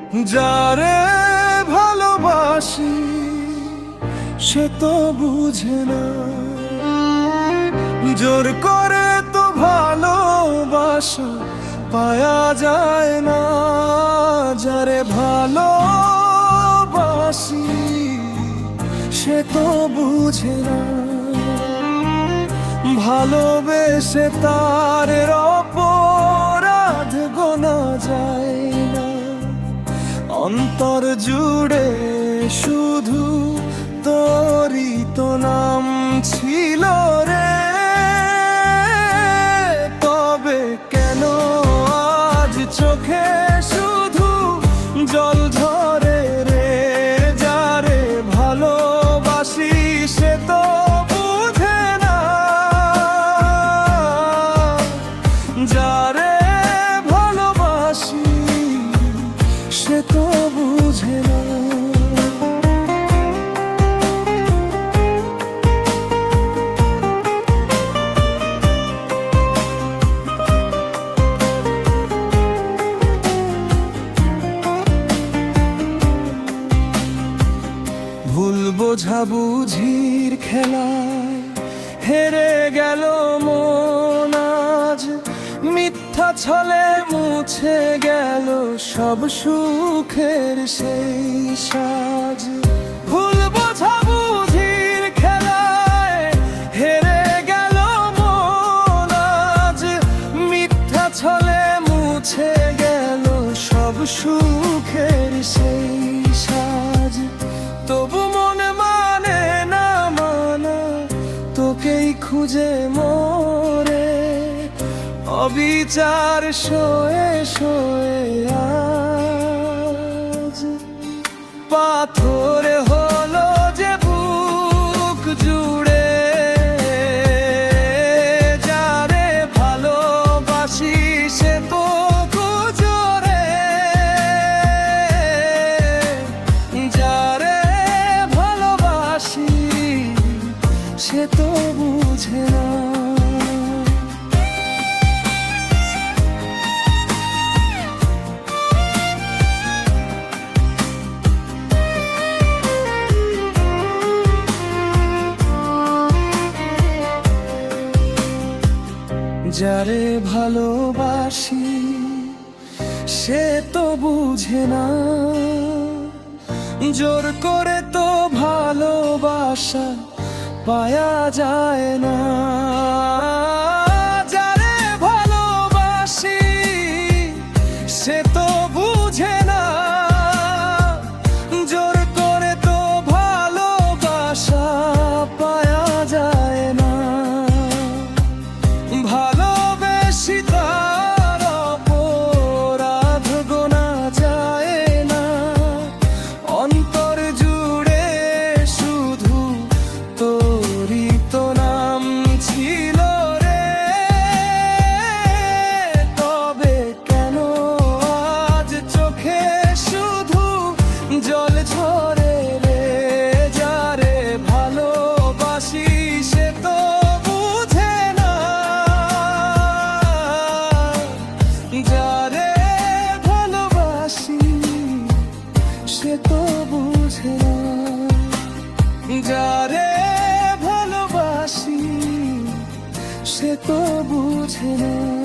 যারে ভালোবাসি সে তো বুঝে না, জোর করে তো ভালোবাসা পায়া যায় না। যারে ভালোবাসি সে তো বুঝে না, ভালোবেসে তার অপরাধ গোনা যায় না। অন্তর জুড়ে শুধু তোরই তো নাম ছিল রে, তবে কেন আজ চোখে শুধু জল ঝরে রে। যারে ভালোবাসি সে তো বুঝে না, যারে ভালোবাসি সে তো বুঝে না। ভুল বোঝাবুঝির খেলায় হেরে গেল মন আজ, মিথ্যা ছলে মুছে গেল সব সুখের সেই সাজ। ভুল বোঝাবুঝির খেলায় হেরে গেল মন আজ, মিথ্যা ছলে মুছে গেল সব সুখের সেই সাজ। তবু মনে মানে না মানা তোকেই খুঁজে মোরে, অবিচার শোয়ে শোয়ে আজ পাথর হলো যে বুক জুড়ে। যারে ভালোবাসি সে তো গুজরে, যারে ভালোবাসি সে তো বুঝে না। যারে ভালোবাসি সে তো বুঝে না, জোর করে তো ভালোবাসা পায়া যায় না। যারে ভালোবাসি সে তো বুঝে না, জোর করে তো ভালোবাসা পায়া যায় না। ভালোবেসি তার অপরাধ গোনা যায় না। অন্তর জুড়ে শুধু তোরই তো নাম ছিল রে, তবে কেন আজ চোখে শুধু জল ঝরে রে। যারে ভালোবাসি সে তো বুঝে না, যারে ভালোবাসি সে তো বুঝে না, যারে ভালোবাসি সে তো বুঝে না।